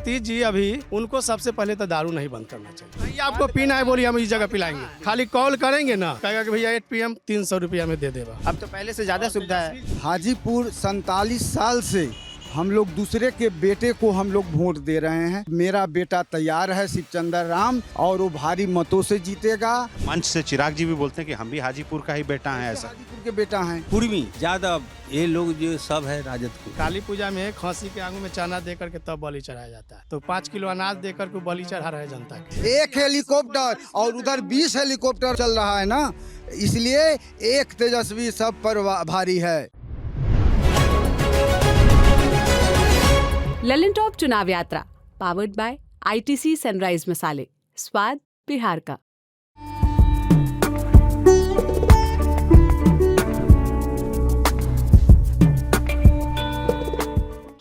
नीतीश जी अभी उनको सबसे पहले तो दारू नहीं बंद करना चाहिए। नहीं आपको पीना है बोलिए हम इस जगह पिलाएंगे, खाली कॉल करेंगे ना, कहेगा कि भैया 8 PM 300 रुपया में दे देगा। अब तो पहले से ज़्यादा सुविधा है। हाजीपुर 47 साल से हम लोग दूसरे के बेटे को हम लोग वोट दे रहे हैं। मेरा बेटा तैयार है शिवचंद्र राम और वो भारी मतों से जीतेगा। मंच से चिराग जी भी बोलते हैं कि हम भी हाजीपुर का ही बेटा हैं। ऐसा हाजीपुर के बेटा हैं। पूर्वी ज्यादा ये लोग जो सब है राजद को। काली पूजा में खसी के आंगू में चना देकर के तब बलि चढ़ाया जाता है, तो 5 किलो अनाज देकर के बलि चढ़ा रहे जनता के। एक हेलीकॉप्टर और उधर 20 हेलीकॉप्टर चल रहा है ना, इसलिए एक तेजस्वी सब पर भारी है। ललन टॉप चुनाव यात्रा पावर्ड बाय ITC सनराइज मसाले, स्वाद बिहार का।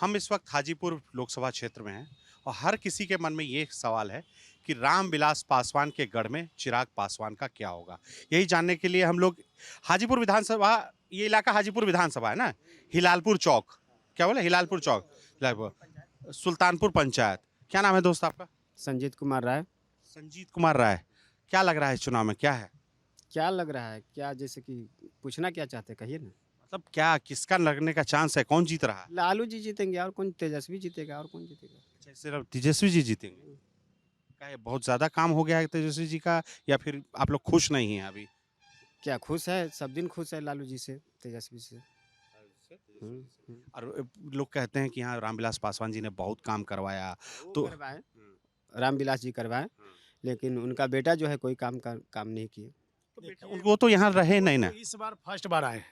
हम इस वक्त हाजीपुर लोकसभा क्षेत्र में हैं और हर किसी के मन में ये सवाल है कि रामविलास पासवान के गढ़ में चिराग पासवान का क्या होगा। यही जानने के लिए हम लोग हाजीपुर विधानसभा, ये इलाका हाजीपुर विधानसभा है ना, हिलालपुर चौक, क्या बोले हिलालपुर चौक, सुल्तानपुर पंचायत। क्या नाम है दोस्त आपका? संजीत कुमार राय। संजीत कुमार राय। क्या लग रहा है इस चुनाव में, क्या है? क्या लग रहा है, क्या जैसे कि पूछना क्या चाहते हैं, कहिए ना। मतलब क्या किसका लगने का चांस है, कौन जीत रहा है? लालू जी जीतेंगे और कौन, तेजस्वी जीतेगा और कौन जीतेगा। अच्छा, सिर्फ तेजस्वी जी जीतेंगे? क्या ये बहुत ज्यादा काम हो गया है तेजस्वी जी का, या फिर आप लोग खुश नहीं हैं अभी? क्या खुश है, सब दिन खुश है लालू जी से, तेजस्वी से। और लोग कहते हैं कि हाँ रामविलास पासवान जी ने बहुत काम करवाया, तो करवाए, रामविलास जी करवाए, लेकिन उनका बेटा जो है कोई काम नहीं किए। वो तो यहाँ रहे नहीं ना। इस बार फर्स्ट बार आए।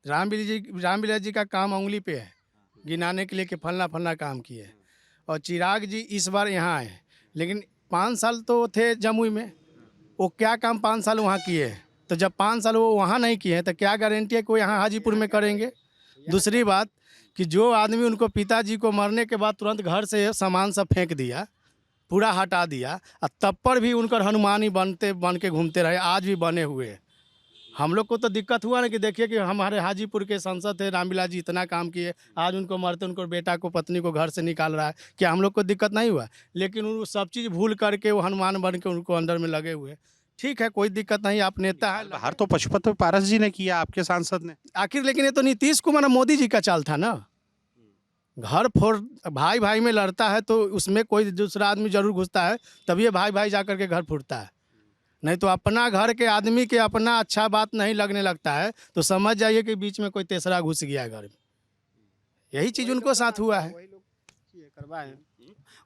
रामविलास जी का काम उंगली पे है गिनाने के लिए कि फलना फलना काम किए, और चिराग जी इस बार यहाँ आए। लेकिन 5 साल तो थे जमुई में, वो क्या काम 5 साल वहाँ किए, तो जब 5 साल वो वहाँ नहीं किए तो क्या गारंटी है कि वो यहाँ हाजीपुर में करेंगे। दूसरी बात कि जो आदमी उनको पिताजी को मरने के बाद तुरंत घर से सामान सब फेंक दिया, पूरा हटा दिया, और तब पर भी उनका हनुमान ही बन के घूमते रहे, आज भी बने हुए। हम लोग को तो दिक्कत हुआ ना कि देखिए कि हमारे हाजीपुर के सांसद थे रामविलास जी, इतना काम किए, आज उनको मरते उनको बेटा को पत्नी को घर से निकाल रहा है। क्या हम लोग को दिक्कत नहीं हुआ? लेकिन वो सब चीज़ भूल करके वो हनुमान बन के उनको अंदर में लगे हुए। ठीक है, कोई दिक्कत नहीं, आप नेता है। हर तो पशुपति पारस जी ने किया, आपके सांसद ने। आखिर लेकिन ये तो नीतीश कुमार मोदी जी का चाल था ना। घर फोड़ भाई भाई में लड़ता है तो उसमें कोई दूसरा आदमी जरूर घुसता है, तभी ये भाई भाई जाकर के घर फूटता है। नहीं तो अपना घर के आदमी के अपना अच्छा बात नहीं लगने लगता है तो समझ जाइए कि बीच में कोई तीसरा घुस गया है घर में। यही चीज़ उनको साथ हुआ है।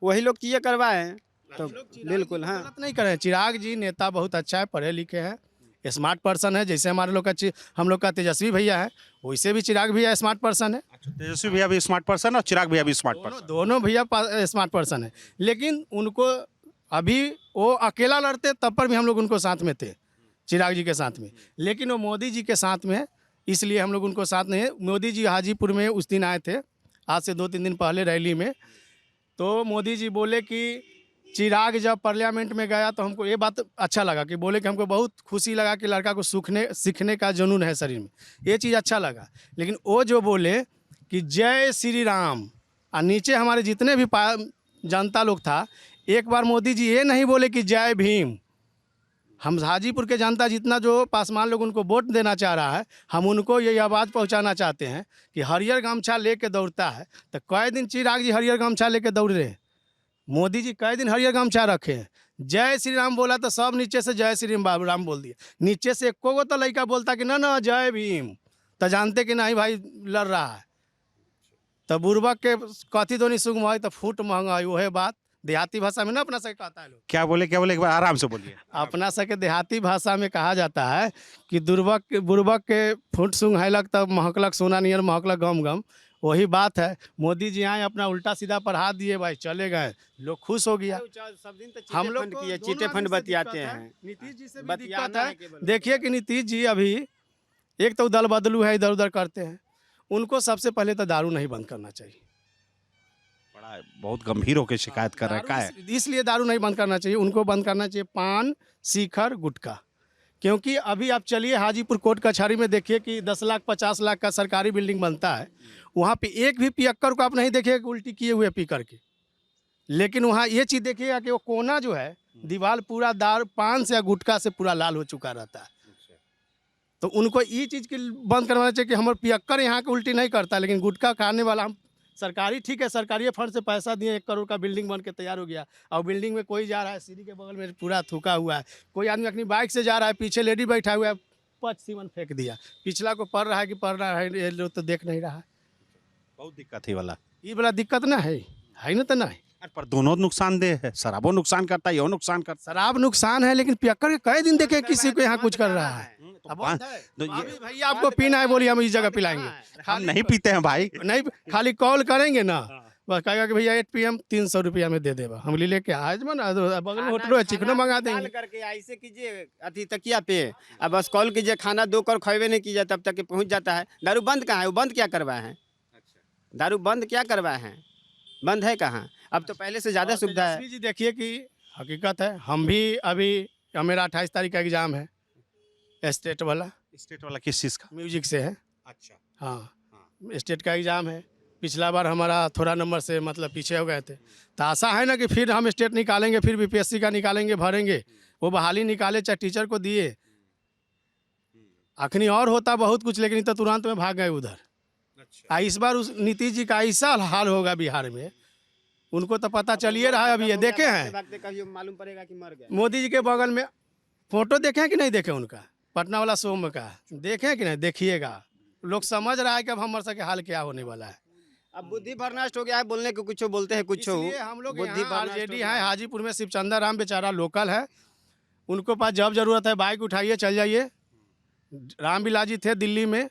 वही लोग किए करवाए, तो बिल्कुल हाँ, गलत नहीं करें। चिराग जी नेता बहुत अच्छा है, पढ़े लिखे हैं, स्मार्ट पर्सन है। जैसे हमारे लोग का हम लोग का तेजस्वी भैया है, वैसे भी चिराग भैया स्मार्ट पर्सन है। तेजस्वी भैया भी स्मार्ट पर्सन और चिराग भैया भी स्मार्ट पर्सन, दोनों भैया स्मार्ट पर्सन है। लेकिन उनको अभी वो अकेला लड़ते तब पर भी हम लोग उनको साथ में थे, चिराग जी के साथ में। लेकिन वो मोदी जी के साथ में है, इसलिए हम लोग उनको साथ नहीं है। मोदी जी हाजीपुर में उस दिन आए थे, आज से 2-3 दिन पहले रैली में, तो मोदी जी बोले कि चिराग जब पार्लियामेंट में गया तो हमको ये बात अच्छा लगा कि बोले कि हमको बहुत खुशी लगा कि लड़का को सीखने का जुनून है शरीर में, ये चीज़ अच्छा लगा। लेकिन वो जो बोले कि जय श्री राम, और नीचे हमारे जितने भी जनता लोग था, एक बार मोदी जी ये नहीं बोले कि जय भीम। हम हाजीपुर के जनता जितना जो पासवान लोग उनको वोट देना चाह रहा है, हम उनको ये आवाज़ पहुंचाना चाहते हैं कि हरियर गमछा लेके दौड़ता है। तो कई दिन चिराग जी हरियर गमछा लेके दौड़ रहे हैं, मोदी जी कई दिन हरियर गमछा रखे हैं। जय श्री राम बोला तो सब नीचे से जय श्री राम बोल दिया, नीचे से एको गो तो लड़का बोलता कि ना जय भीम, तो जानते कि नहीं भाई लड़ रहा है। तो बुर्बक के कथी दोनी सुख महंगाई तो फूट महंगाई, वही बात देहाती भाषा में ना अपना से कहता है लोग। क्या बोले एक बार आराम से बोलिए। अपना सके देहाती भाषा में कहा जाता है कि बुर्बक के फूट सुंग हैलक तब महकलक सोना नियर महकलक गम गम। वही बात है, मोदी जी आए अपना उल्टा सीधा पढ़ा दिए भाई, चले गए, लोग खुश हो गया। हम लोग किए चीटे फंड बतियाते हैं, नीतीश जी से भी दिक्कत है। देखिए कि नीतीश जी अभी एक तो दल बदलू है, इधर उधर करते हैं, उनको सबसे पहले तो दारू नहीं बंद करना चाहिए। बड़ा बहुत गंभीर होकर शिकायत कर रहा है, इसलिए दारू नहीं बंद करना चाहिए, उनको बंद करना चाहिए पान, शिखर, गुटखा। क्योंकि अभी आप चलिए हाजीपुर कोर्ट कचहरी में देखिए कि 10 लाख 50 लाख का सरकारी बिल्डिंग बनता है, वहाँ पे एक भी पियक्कर को आप नहीं देखिए उल्टी किए हुए पी करके। लेकिन वहाँ ये चीज़ देखिएगा कि वो कोना जो है दीवार पूरा दार पान से या गुटखा से पूरा लाल हो चुका रहता है। तो उनको ये चीज़ की बंद करवाना चाहिए कि हमारे पियक्कर यहाँ के उल्टी नहीं करता, लेकिन गुटखा खाने वाला हम सरकारी, ठीक है सरकारी फंड से पैसा दिए 1 करोड़ का बिल्डिंग बन के तैयार हो गया, और बिल्डिंग में कोई जा रहा है सीढ़ी के बगल में पूरा थूका हुआ है, कोई आदमी अपनी बाइक से जा रहा है पीछे लेडी बैठा हुआ है पच सीमन फेंक दिया, पिछला को पड़ रहा है कि पड़ रहा है ये लोग तो देख नहीं रहा है। बहुत दिक्कत है वाला। ये बड़ा दिक्कत ना है ना तो नहीं। पर दोनों नुकसानदेह है, शराबो नुकसान करता है, यो नुकसान करता शराब नुकसान है, लेकिन पियक्कर के कई दिन देखे किसी को यहाँ कुछ कर रहा है। है। अब तो ये भैया आपको पीना है बोलिए हम इस जगह पिलाएंगे, हम नहीं पीते हैं भाई। नहीं खाली कॉल करेंगे ना, बस कहेगा कि भैया 8 PM 300 रुपया में दे देगा, हम ले लेके आज मन बगल में होटल है चिकनो मंगा कॉल देंगे। करके ऐसे कीजिए अति तकिया पे, अब बस कॉल कीजिए, खाना 2 कर खैबे नहीं कीजिए तब तक कि पहुंच जाता है। दारू बंद कहाँ है? वो बंद क्या करवाए हैं? दारू बंद क्या करवाए हैं? बंद है कहाँ? अब तो पहले से ज़्यादा और सुविधा है। तेजस्वी जी देखिए कि हकीकत है, हम भी अभी मेरा 28 तारीख का एग्जाम है स्टेट वाला, स्टेट वाला किस चीज़ का? म्यूजिक से है। अच्छा। हाँ स्टेट का एग्ज़ाम है। पिछला बार हमारा थोड़ा नंबर से मतलब पीछे हो गए थे, तो आशा है ना कि फिर हम स्टेट निकालेंगे, फिर BPSC का निकालेंगे, भरेंगे, वो बहाली निकाले चाहे टीचर को दिए। अखनी और होता बहुत कुछ, लेकिन तो तुरंत में भाग गए उधर। इस बार उस नीतीश जी का ऐसा हाल होगा बिहार में, उनको तो पता चलिए रहा है। अभी ये देखे हैं मालूम पड़ेगा कि मर गए। मोदी जी के बगल में फोटो देखे हैं कि नहीं देखे, उनका पटना वाला शो में का देखे हैं कि नहीं, देखिएगा। लोग समझ रहा है कि अब हमारे सबके हाल क्या होने वाला है। अब बुद्धि भ्रष्ट हो गया है, बोलने को कुछ बोलते हैं कुछ। इसलिए हम लोग बुद्धि यहाँ भ्रष्ट RJD हो गया है हाजीपुर में, शिवचंद्र राम बेचारा लोकल है, उनको पास जब जरूरत है बाइक उठाइए चल जाइए। रामविलास जी थे दिल्ली में,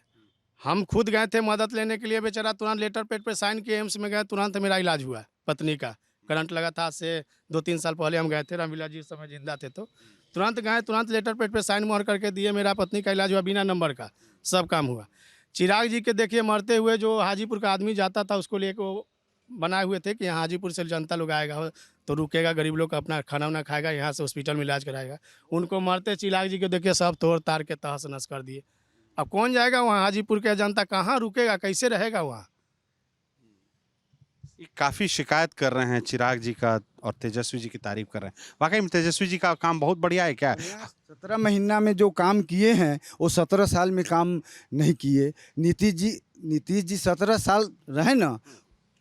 हम खुद गए थे मदद लेने के लिए, बेचारा तुरंत लेटर पेड पे साइन किए, एम्स में गए, तुरंत मेरा इलाज हुआ। पत्नी का करंट लगा था, आज से 2-3 साल पहले हम गए थे, रामविलास जी उस समय जिंदा थे, तो तुरंत गए, तुरंत लेटर पेड पे साइन मोहर करके दिए, मेरा पत्नी का इलाज हुआ बिना नंबर का, सब काम हुआ। चिराग जी के देखिए मरते हुए जो हाजीपुर का आदमी जाता था उसको लेके वो बनाए हुए थे कि यहाँ हाजीपुर से जनता लोग आएगा तो रुकेगा, गरीब लोग का अपना खाना वाना खाएगा, यहाँ से हॉस्पिटल में इलाज कराएगा। उनको मरते चिराग जी के देखिए सब तोड़ तार के तहस नहस कर दिए। अब कौन जाएगा वहाँ, हाजीपुर के जनता कहाँ रुकेगा, कैसे रहेगा वहाँ। ये काफ़ी शिकायत कर रहे हैं चिराग जी का और तेजस्वी जी की तारीफ कर रहे हैं। वाकई में तेजस्वी जी का काम बहुत बढ़िया है क्या? 17 महीना में जो काम किए हैं वो 17 साल में काम नहीं किए। नीतीश जी 17 साल रहे ना,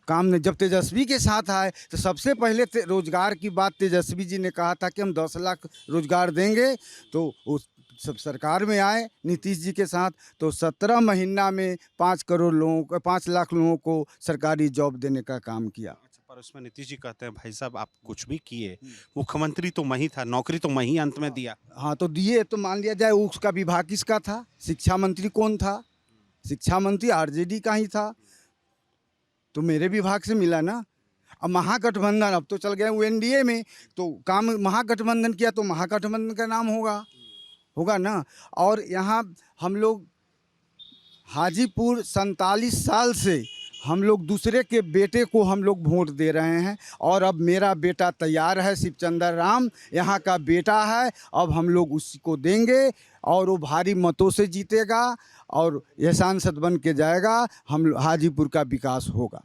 काम ने जब तेजस्वी के साथ आए तो सबसे पहले रोजगार की बात तेजस्वी जी ने कहा था कि हम 10 लाख रोजगार देंगे, तो उस सब सरकार में आए नीतीश जी के साथ तो 17 महीना में 5 करोड़ लोगों को, 5 लाख लोगों को सरकारी जॉब देने का काम किया। पर उसमें नीतीश जी कहते हैं भाई साहब आप कुछ भी किए, मुख्यमंत्री तो मैं ही था, नौकरी तो मैं ही अंत में दिया। हाँ तो दिए, तो मान लिया जाए उसका विभाग किसका था? शिक्षा मंत्री कौन था? शिक्षा मंत्री RJD का ही था, तो मेरे विभाग से मिला ना। अब महागठबंधन अब तो चल गए वो NDA में, तो काम महागठबंधन किया तो महागठबंधन का नाम होगा ना। और यहाँ हम लोग हाजीपुर 47 साल से हम लोग दूसरे के बेटे को हम लोग वोट दे रहे हैं, और अब मेरा बेटा तैयार है, शिवचंद्र राम यहाँ का बेटा है, अब हम लोग उसी को देंगे और वो भारी मतों से जीतेगा और यह सांसद बन के जाएगा, हम हाजीपुर का विकास होगा।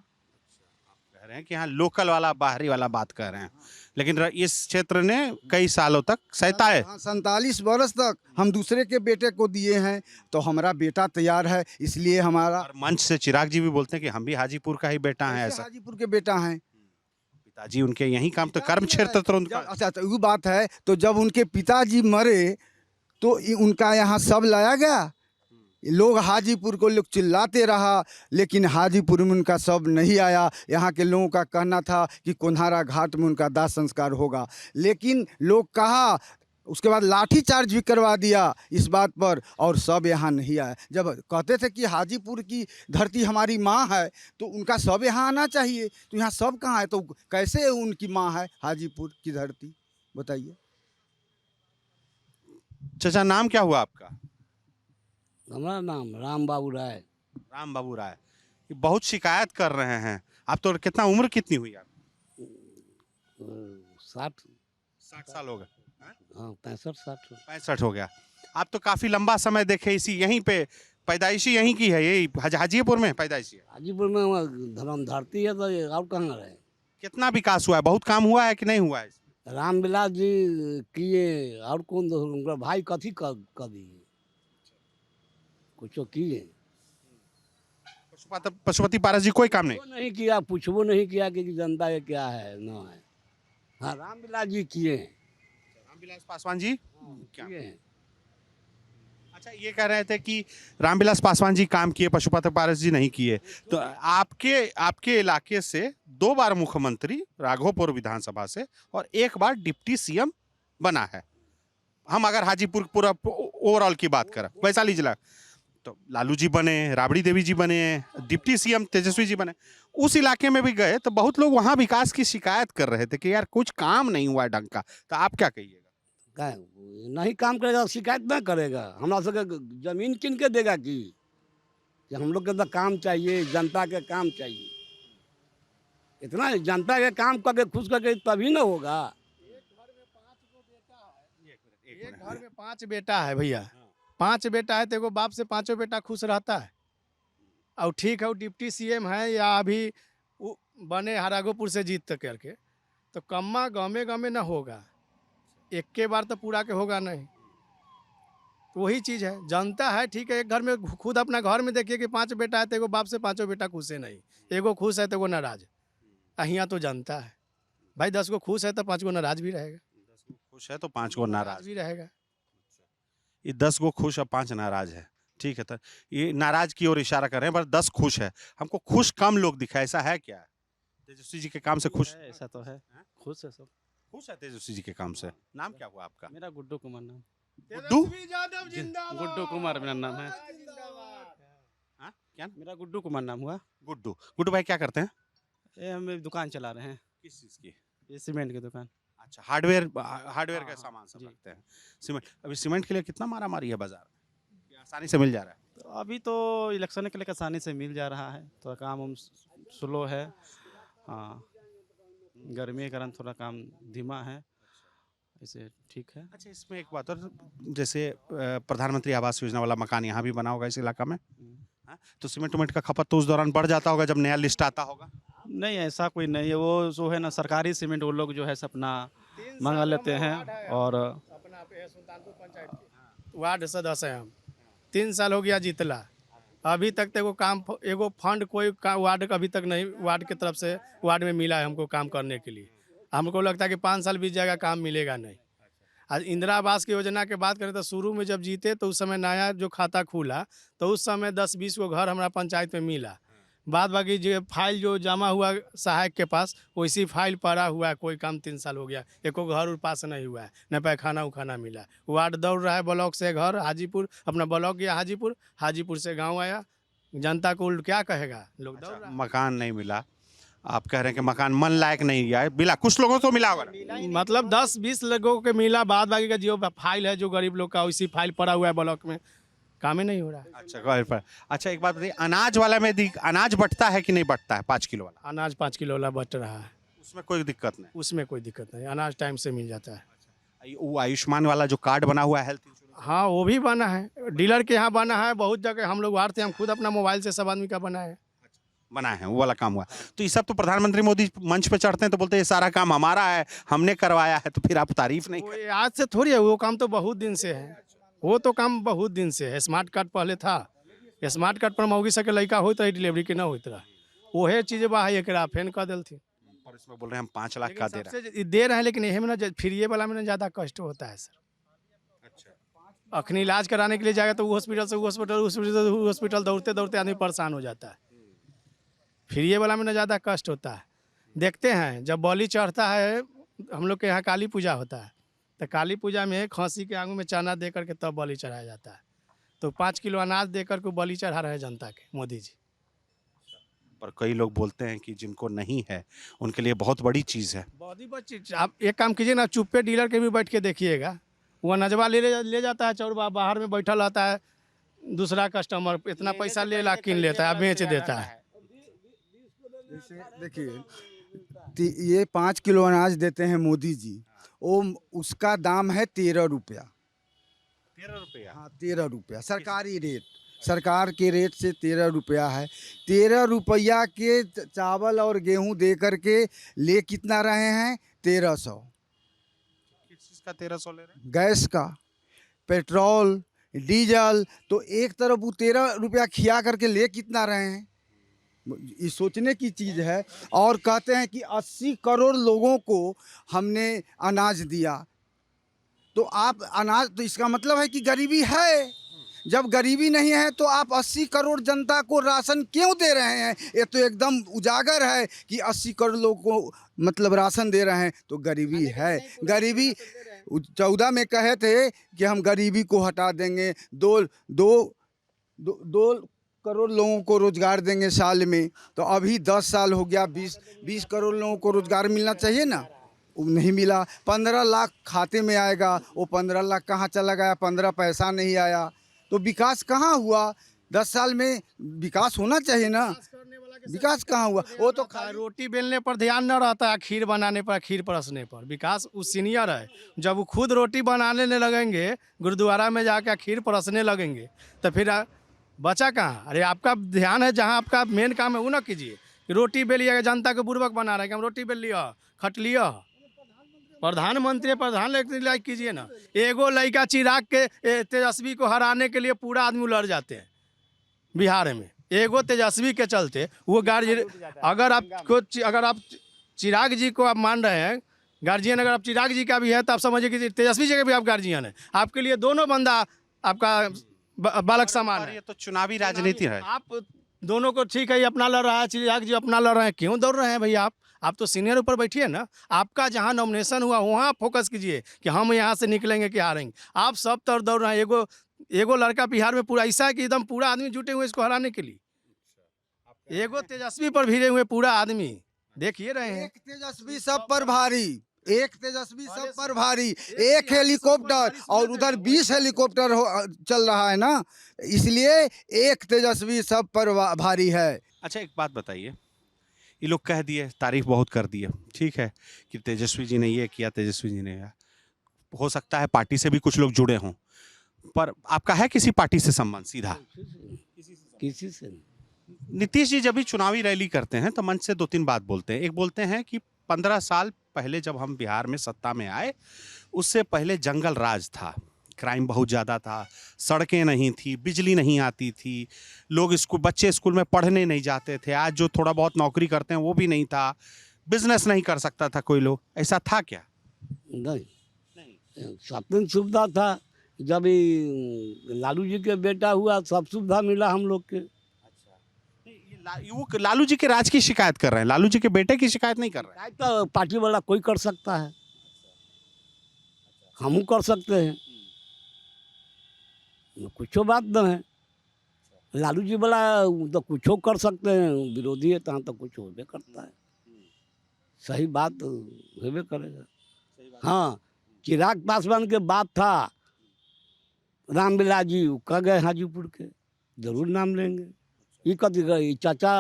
कह रहे हैं कि यहाँ लोकल वाला बाहरी वाला बात कर रहे हैं, लेकिन इस क्षेत्र ने कई सालों तक सहता है। 47 वर्ष तक हम दूसरे के बेटे को दिए हैं, तो हमारा बेटा तैयार है, इसलिए हमारा। और मंच से चिराग जी भी बोलते हैं कि हम भी हाजीपुर का ही बेटा हैं। ऐसा हाजीपुर के बेटा हैं, पिताजी उनके यहीं काम, तो कर्म क्षेत्र तो उनका। अच्छा तो वो बात है, तो जब उनके पिताजी मरे तो उनका यहाँ सब लाया गया, लोग हाजीपुर को लोग चिल्लाते रहा, लेकिन हाजीपुर में उनका सब नहीं आया। यहाँ के लोगों का कहना था कि कोन्हारा घाट में उनका दाह संस्कार होगा, लेकिन लोग कहा, उसके बाद लाठी चार्ज भी करवा दिया इस बात पर, और सब यहाँ नहीं आया। जब कहते थे कि हाजीपुर की धरती हमारी माँ है, तो उनका सब यहाँ आना चाहिए, तो यहाँ सब कहाँ है? तो कैसे उनकी माँ है हाजीपुर की धरती, बताइए। चाचा नाम क्या हुआ आपका? हमारा नाम राम बाबू राय। राम बाबू राय। ये बहुत शिकायत कर रहे हैं। आप तो कितना उम्र कितनी हुई आप? 60 साल हो गए। हाँ 65-60। 65 हो गया। आप तो काफी लंबा समय देखे इसी यहीं पे, पैदाइशी यहीं की है, यही हाजीपुर में पैदाइशी है। हाजीपुर में धर्म धरती है तो और कहाँ रहे? कितना विकास हुआ है, बहुत काम हुआ है कि नहीं हुआ है इसमें? रामविलास जी किए और कौन उनका भाई कथी कर दिए, कुछ किए पशुपति पारस जी कोई काम नहीं। वो नहीं किया, पूछबो नहीं किया कि जनता के क्या है न है। हाँ, रामविलास जी किए हैं। रामविलास पासवान जी क्या? किए हैं। अच्छा, ये कह रहे थे कि रामविलास पासवान जी काम किए, पशुपति पारस जी नहीं किए। तो आपके इलाके से 2 बार मुख्यमंत्री राघोपुर विधानसभा से और 1 बार डिप्टी सीएम बना है। हम अगर हाजीपुर पूरा ओवरऑल की बात करें, वैशाली जिला, तो लालू जी बने, राबड़ी देवी जी बने, डिप्टी सीएम तेजस्वी जी बने। उस इलाके में भी गए तो बहुत लोग वहां विकास की शिकायत कर रहे थे कि यार कुछ काम नहीं हुआ है ढंग का। तो आप क्या कहिएगा? का नहीं काम करेगा शिकायत ना करेगा, हमरा सबके जमीन किन के देगा कि हम लोग के तो काम चाहिए, जनता के काम चाहिए। इतना जनता के काम करके खुश करके तभी ना होगा। एक घर में 5 बेटा है भैया, 5 बेटा है तो एगो बाप से 5 बेटा खुश रहता है। और ठीक है वो डिप्टी सीएम है या अभी बने हरागोपुर से जीत तक करके, तो कम्मा गमे गमे ना होगा, एक के बार तो पूरा के होगा नहीं। तो वही चीज़ है, जनता है ठीक है, एक घर में खुद अपना घर में देखिए कि 5 बेटा है तो एगो बाप से 5 बेटा खुश है नहीं, एगो खुश है तो एगो नाराज। यहाँ तो जनता है भाई, 10 गो खुश है तो 5 गो नाराज भी रहेगा, 10 गो खुश है तो 5 गो नाराज भी रहेगा। ये 10 गो खुश और 5 नाराज है। ठीक है, तो ये नाराज की ओर इशारा कर रहे हैं, पर 10 खुश है। हमको खुश कम लोग दिखा, ऐसा है क्या? तेजस्वी जी के काम से खुश? ऐसा तो है, खुश है सब। खुश है तेजस्वी जी के काम से। नाम क्या हुआ आपका? मेरा गुड्डू कुमार नाम। गुड्डू? गुड्डू कुमार मेरा नाम है। हाँ, क्या? मेरा गुड्डू कुमार नाम हुआ। गुड्डू। गुड्डू भाई क्या करते हैं? ये हम एक दुकान चला रहे हैं, किस चीज़ की? ये सीमेंट की दुकान। अच्छा, हार्डवेयर का हाँ, सामान सब जी। रखते हैं। सीमेंट, अभी सीमेंट के लिए कितना मारा मारी है बाजार में? ये आसानी से मिल जा रहा है? तो अभी तो इलेक्शन के लिए आसानी से मिल जा रहा है, थोड़ा काम हम स्लो है। हाँ, गर्मी के कारण थोड़ा काम धीमा है, इसे ठीक है। अच्छा, इसमें एक बात और, जैसे प्रधानमंत्री आवास योजना वाला मकान यहाँ भी बना होगा इस इलाका में, हाँ? तो सीमेंट उमेंट का खपत तो उस दौरान बढ़ जाता होगा जब नया लिस्ट आता होगा? नहीं, ऐसा कोई नहीं है, वो जो है ना सरकारी सीमेंट वो लोग जो है अपना मंगा लेते हैं। और अपना सुल्तानपुर पंचायत के वार्ड सदस्य हैं हम, 3 साल हो गया जीतला, अभी तक तो एगो फंड कोई वार्ड का अभी तक नहीं, वार्ड की तरफ से वार्ड में मिला है हमको काम करने के लिए। हमको लगता है कि 5 साल बीत जाएगा, काम मिलेगा नहीं। आज इंदिरा आवास की योजना की बात करें तो शुरू में जब जीते तो उस समय नया जो खाता खुला तो उस समय 10-20 गो घर हमारा पंचायत में मिला। बाद बाकी जो फाइल जो जमा हुआ सहायक के पास, वैसी फाइल पड़ा हुआ है, कोई काम 3 साल हो गया, एको घर उर पास नहीं हुआ है, न पैखाना उखाना मिला। वार्ड दौड़ रहा है, ब्लॉक से घर हाजीपुर, अपना ब्लॉक गया हाजीपुर, हाजीपुर से गांव आया, जनता को उल्ट क्या कहेगा, लोग दौड़ रहा है। मकान नहीं मिला, आप कह रहे हैं कि मकान मन लायक नहीं गया, मिला कुछ लोगों को मिला होगा ना? मतलब 10-20 लोगों के मिला, बाद बाकी का जो फाइल है जो गरीब लोग का वैसी फाइल पड़ा हुआ है ब्लॉक में, काम ही नहीं हो रहा है। अच्छा, घर पर। अच्छा, एक बात बताइए, अनाज वाला में अनाज बंटता है कि नहीं बंटता है? 5 किलो वाला अनाज 5 किलो वाला बट रहा है, उसमें कोई दिक्कत नहीं? उसमें कोई दिक्कत नहीं, अनाज टाइम से मिल जाता है। वो आयुष्मान वाला जो कार्ड बना हुआ है हेल्थ इंश्योरेंस, हाँ वो भी बना है, डीलर के यहाँ बना है, बहुत जगह हम लोग वार्ड थे, हम खुद अपना मोबाइल से सब आदमी का बना है। बना है, वो वाला काम हुआ। तो ये सब तो प्रधानमंत्री मोदी मंच पे चढ़ते हैं तो बोलते हैं ये सारा काम हमारा है, हमने करवाया है, तो फिर आप तारीफ नहीं वो आज से थोड़ी है, वो काम तो बहुत दिन से है, वो तो काम बहुत दिन से है। स्मार्ट कार्ड पहले था, स्मार्ट कार्ड पर मौगी सके लड़का होता है डिलीवरी के ना होता रहा, वही चीज़ बा एक फेन कर दिल थी। और इसमें बोल रहे हैं हम 5 लाख का दे रहे हैं। सबसे दे रहे हैं, लेकिन यही में ना फ्री वाला में ना ज़्यादा कष्ट होता है सर। अखनी इलाज कराने के लिए जाएगा तो वो हॉस्पिटल से हॉस्पिटल दौड़ते दौड़ते आदमी परेशान हो जाता है। फ्री वाला में ना ज़्यादा कष्ट होता है। देखते हैं जब बलि चढ़ता है, हम लोग के यहाँ काली पूजा होता है, तो काली पूजा में खसी के आंगू में चना दे करके तब बलि चढ़ाया जाता है। तो 5 किलो अनाज दे करके बलि चढ़ा रहे हैं जनता के मोदी जी। पर कई लोग बोलते हैं कि जिनको नहीं है उनके लिए बहुत बड़ी चीज़ है। बहुत ही बच्ची, आप एक काम कीजिए ना, चुप्पे डीलर के भी बैठ के देखिएगा, वो अनजवा ले जाता है, चौरबा बाहर में बैठा रहता है, दूसरा कस्टमर इतना पैसा ले ला किन लेता है, बेच देता है। जैसे देखिए, ये 5 किलो अनाज देते हैं मोदी जी, वो उसका दाम है 13 रुपया। 13 रुपया? हाँ 13 रुपया सरकारी रेट। सरकार के रेट से 13 रुपया है। 13 रुपया के चावल और गेहूं दे करके ले कितना रहे हैं? 1300। किस चीज़ का 1300 ले रहे हैं? गैस का, पेट्रोल, डीजल। तो एक तरफ वो 13 रुपया खिया करके ले कितना रहे हैं? ये सोचने की चीज़ है। और कहते हैं कि 80 करोड़ लोगों को हमने अनाज दिया। तो आप अनाज, तो इसका मतलब है कि गरीबी है। जब गरीबी नहीं है तो आप 80 करोड़ जनता को राशन क्यों दे रहे हैं? ये तो एकदम उजागर है कि 80 करोड़ लोगों को मतलब राशन दे रहे हैं, तो गरीबी है। गरीबी 14 में कहे थे कि हम गरीबी को हटा देंगे, दो करोड़ लोगों को रोजगार देंगे साल में। तो अभी 10 साल हो गया, 20 करोड़ लोगों को रोजगार मिलना चाहिए ना, वो नहीं मिला। 15 लाख खाते में आएगा, वो 15 लाख कहाँ चला गया? 15 पैसा नहीं आया। तो विकास कहाँ हुआ? 10 साल में विकास होना चाहिए ना, विकास कहाँ हुआ? वो तो रोटी बेलने पर ध्यान न रहता है, खीर बनाने पर, खीर परसने पर। विकास उस सीनियर है। जब वो खुद रोटी बनाने लगेंगे, गुरुद्वारा में जाकर खीर परसने लगेंगे, तो फिर बचा कहाँ? अरे आपका ध्यान है जहाँ आपका मेन काम है वो ना कीजिए। रोटी बेलिए, जनता को बुर्बक बना रहे हैं कि हम रोटी बेल लिया, खट लिया। प्रधानमंत्री प्रधान लाइक कीजिए ना। एगो लड़का चिराग के तेजस्वी को हराने के लिए पूरा आदमी लड़ जाते हैं बिहार में। एगो तेजस्वी के चलते वो गार्जियन, अगर आप चिराग जी को आप मान रहे हैं गार्जियन, अगर आप चिराग जी का भी है तो आप समझिए कि तेजस्वी जी का भी आप गार्जियन है। आपके लिए दोनों बंदा आपका बालक समान और है। ये तो चुनावी राजनीति है। आप दोनों को ठीक है, ये अपना लड़ रहा है, चिराग जी अपना लड़ रहे हैं, क्यों दौड़ रहे हैं भैया? आप तो सीनियर ऊपर बैठिए ना। आपका जहाँ नॉमिनेशन हुआ वहाँ फोकस कीजिए कि हम यहाँ से निकलेंगे कि हारेंगे। आप सब तरफ दौड़ रहे हैं। एगो लड़का बिहार में पूरा ऐसा है कि एकदम पूरा आदमी जुटे हुए इसको हराने के लिए। एगो तेजस्वी पर भिड़े हुए पूरा आदमी देखिए रहे हैं। एक तेजस्वी सब पर भारी, एक तेजस्वी सब पर भारी। एक हेलीकॉप्टर और उधर 20 हेलीकॉप्टर चल रहा है ना, इसलिए एक तेजस्वी सब पर भारी है। अच्छा एक बात बताइए, ये लोग कह दिए, तारीफ बहुत कर दिए, ठीक है कि तेजस्वी जी ने ये किया, तेजस्वी जी ने किया। हो सकता है पार्टी से भी कुछ लोग जुड़े हों, पर आपका है किसी पार्टी से संबंध सीधा? किसी से नहीं। नीतीश जी जब भी चुनावी रैली करते हैं तो मंच से 2-3 बात बोलते हैं। एक बोलते हैं कि 15 साल पहले जब हम बिहार में सत्ता में आए, उससे पहले जंगल राज था, क्राइम बहुत ज़्यादा था, सड़कें नहीं थी, बिजली नहीं आती थी, लोग बच्चे स्कूल में पढ़ने नहीं जाते थे। आज जो थोड़ा बहुत नौकरी करते हैं वो भी नहीं था, बिजनेस नहीं कर सकता था कोई लोग। ऐसा था क्या? नहीं, सब दिन सुविधा था। जब ये लालू जी के बेटा हुआ सब सुविधा मिला हम लोग के। वो लालू जी के राज की शिकायत कर रहे हैं, लालू जी के बेटे की शिकायत नहीं कर रहे हैं। तो पार्टी वाला कोई कर सकता है, हम कर सकते हैं, कुछ बात न है। लालू जी वाला तो कुछ कर सकते हैं, विरोधी है तहाँ तो कुछ होबे करता है। सही बात होबे करेगा। हाँ, चिराग पासवान के बात था, रामविलास जी कह गए हाजीपुर के, जरूर नाम लेंगे। ये कथी गई चाचा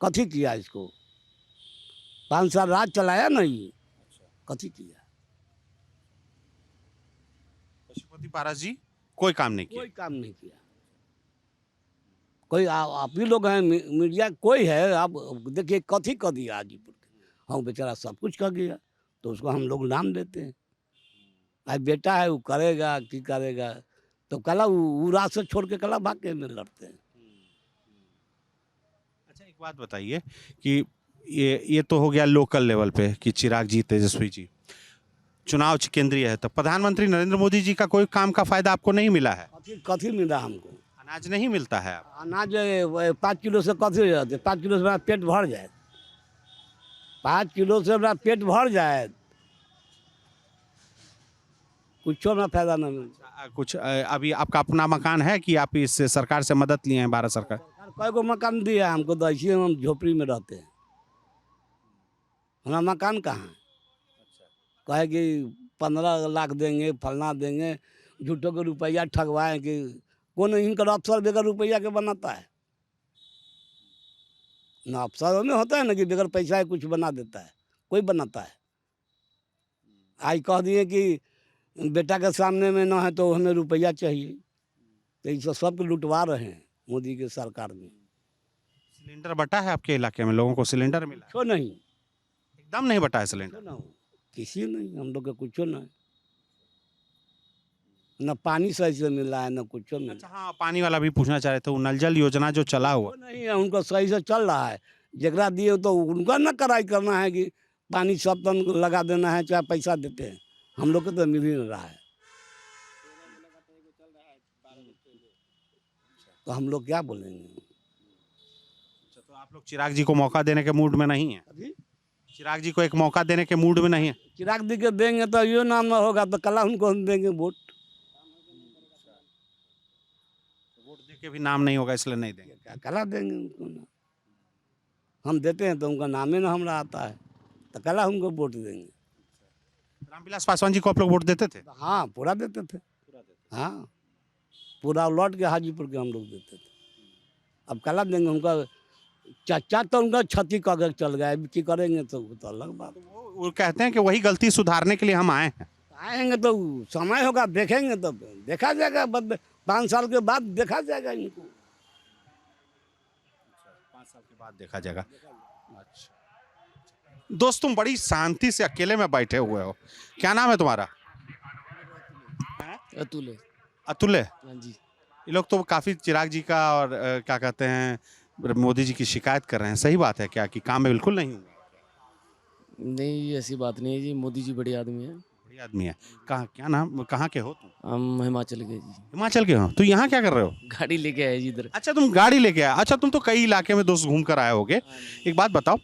कथी किया? इसको 5 साल राज चलाया ना, ये कथी किया? पशुपति पारस जी कोई काम नहीं किया। कोई काम नहीं किया। कोई आप ही लोग हैं मीडिया, कोई है आप देखिए कथी कर दिया हाजीपुर के। हाँ बेचारा सब कुछ कर गया, तो उसको हम लोग नाम देते हैं। आज बेटा है वो करेगा कि करेगा, तो कला वो राज से छोड़ के कला भाग्य में लड़ते हैं। अच्छा एक बात बताइए कि ये तो हो गया लोकल लेवल पे कि चिराग जी, तेजस्वी जी। चुनाव केंद्रीय है, तो प्रधानमंत्री नरेंद्र मोदी जी का कोई काम का फायदा आपको नहीं मिला है? कथी मिला हमको? अनाज नहीं मिलता है। अनाज 5 किलो से कथी हो जाते? 5 किलो से मेरा पेट भर जाए, 5 किलो से मेरा पेट भर जाए, कुछ में फायदा नहीं मिलता। कुछ अभी आपका अपना मकान है कि आप इस सरकार से मदद लिए हैं? भारत सरकार कई को मकान दिया हमको, तो ऐसे हम झोपड़ी में रहते हैं, हमारा मकान कहाँ है? कहे कि 15 लाख देंगे, फलना देंगे, झूठों के रुपया ठगवाएं कि कौन इनका अफसर बगैर रुपया के बनाता है? ना अफसरों में होता है ना कि बगैर पैसा है कुछ बना देता है, कोई बनाता है? आज कह दिए कि बेटा के सामने में ना है तो हमें रुपया चाहिए, तो इस सबको लुटवा रहे हैं, मोदी के सरकार में। सिलेंडर बटा है आपके इलाके में? लोगों को सिलेंडर मिला है? क्यों नहीं? एकदम नहीं बटा है सिलेंडर। क्यों ना हो? किसी नहीं, हम लोग का कुछ ना, न पानी सही से मिल रहा है न कुछ मिल अच्छा रहा है। हाँ, पानी वाला भी पूछना चाह रहे थे। वो नल जल योजना जो चला हुआ, क्यों नहीं है, उनका सही से चल रहा है। जगरा दिए तो उनका न कराई करना है कि पानी सब टन लगा देना है, चाहे पैसा देते हैं। हम लोग को तो मिल ही नहीं रहा है, तो हम लोग क्या बोलेंगे? अच्छा, तो आप लोग चिराग जी को मौका देने के मूड में नहीं है? अभी चिराग जी को एक मौका देने के मूड में नहीं है? चिराग दी के देंगे तो ये नाम ना होगा तो कल उनको हम देंगे वोट। वोट दे के भी नाम नहीं होगा इसलिए नहीं देंगे। क्या कला देंगे उनको ना? हम देते हैं तो उनका नाम ही ना हमरा आता है, तो कला उनको वोट देंगे। रामविलास पासवान जी को आप लोग वोट देते थे? हाँ पूरा देते थे, हाँ पूरा लौट के हाजीपुर के हम लोग देते थे। अब कला देंगे उनका? चाचा तो उनका क्षति करके चल गया, अब की करेंगे तो वो तो अलग बात। वो कहते हैं कि वही गलती सुधारने के लिए हम आए हैं। आएंगे तो समय होगा, देखेंगे तब देखा जाएगा। 5 साल के बाद देखा जाएगा इनको। 5 साल के बाद देखा जाएगा। अच्छा दोस्त, तुम बड़ी शांति से अकेले में बैठे हुए हो, क्या नाम है तुम्हारा? अतुल है। अतुल है? हाँ जी। ये लोग तो काफी चिराग जी का और क्या कहते हैं मोदी जी की शिकायत कर रहे हैं। सही बात है क्या कि काम में बिल्कुल नहीं हुआ? नहीं ऐसी बात नहीं है जी, मोदी जी बड़े आदमी हैं। बढ़िया आदमी है। कहाँ, क्या नाम, कहाँ के हो तुम? हम हिमाचल के जी। हिमाचल के हो? तो यहाँ क्या कर रहे हो? गाड़ी लेके आए जी इधर। अच्छा, तुम गाड़ी लेके आए। अच्छा, तुम तो कई इलाके में दोस्त घूम कर आए होगे। एक बात बताओ,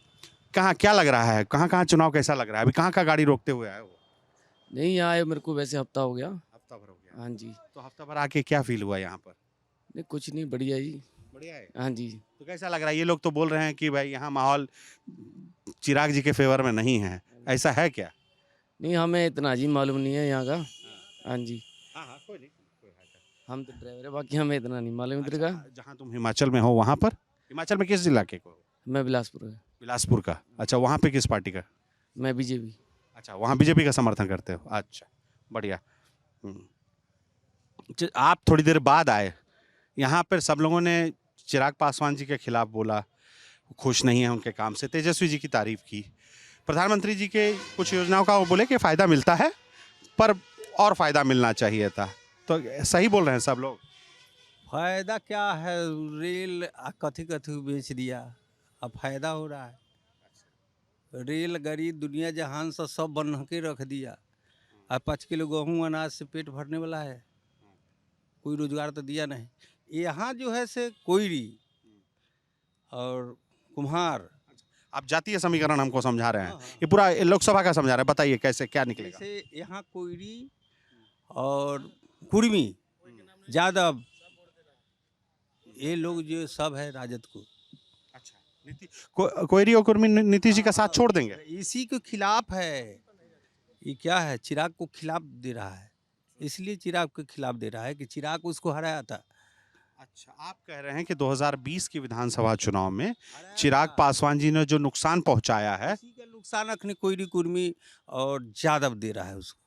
कहाँ क्या लग रहा है, कहाँ कहाँ चुनाव कैसा लग रहा है? अभी कहाँ का गाड़ी रोकते हुए आए हो? नहीं यहाँ आए मेरे को वैसे हफ्ता हो गया। हफ्ता भर हो गया? हाँ जी। तो हफ्ता भर आके क्या फील हुआ यहाँ पर? नहीं कुछ नहीं, बढ़िया जी। बढ़िया है। हाँ जी। तो कैसा लग रहा है? ये लोग तो बोल रहे हैं कि भाई यहाँ माहौल चिराग जी के फेवर में नहीं है, ऐसा है क्या? नहीं हमें इतना जी मालूम नहीं है यहाँ का। हाँ जी। हाँ हाँ, कोई नहीं। हम तो ड्राइवर है, बाकी हमें इतना नहीं मालूम इधर का। जहाँ तुम हिमाचल में हो वहाँ पर? हिमाचल में किस जिला के को? मैं बिलासपुर है। बिलासपुर का। अच्छा, वहाँ पे किस पार्टी का? मैं बीजेपी। अच्छा, वहाँ बीजेपी का समर्थन करते हो? अच्छा, बढ़िया। आप थोड़ी देर बाद आए, यहाँ पर सब लोगों ने चिराग पासवान जी के खिलाफ बोला, खुश नहीं है उनके काम से। तेजस्वी जी की तारीफ की, प्रधानमंत्री जी के कुछ योजनाओं का वो बोले कि फ़ायदा मिलता है पर और फ़ायदा मिलना चाहिए था। तो सही बोल रहे हैं सब लोग? फायदा क्या है, रेल कथी कथी बेच दिया, अब फायदा हो रहा है। रेल गाड़ी दुनिया जहान से सब बन के रख दिया। अब 5 किलो गेहूँ अनाज से पेट भरने वाला है, कोई रोजगार तो दिया नहीं। यहाँ जो है से कोयरी और कुम्हार। आप जातीय समीकरण हमको समझा रहे हैं, ये पूरा लोकसभा का समझा रहे हैं। बताइए कैसे क्या निकलेगा? जैसे यहाँ कोयरी और कुर्मी, यादव, ये लोग जो सब है राजद को। कोयरी और कुर्मी नीतीश जी का साथ छोड़ देंगे? इसी के खिलाफ है। ये क्या है, चिराग को खिलाफ दे रहा है, इसलिए चिराग के खिलाफ दे रहा है कि चिराग उसको हराया था। अच्छा, आप कह रहे हैं कि 2020 के विधानसभा चुनाव में चिराग पासवान जी ने जो नुकसान पहुंचाया है, इसी का नुकसान अखनी कोयरी कुर्मी और यादव दे रहा है उसको।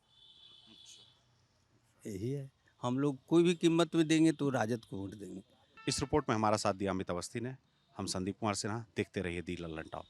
यही है, हम लोग कोई भी कीमत में देंगे तो राजद को वोट देंगे। इस रिपोर्ट में हमारा साथ दिया अमित अवस्थी ने। हम संदीप कुमार सिन्हा, देखते रहिए दी लल्लन टॉप।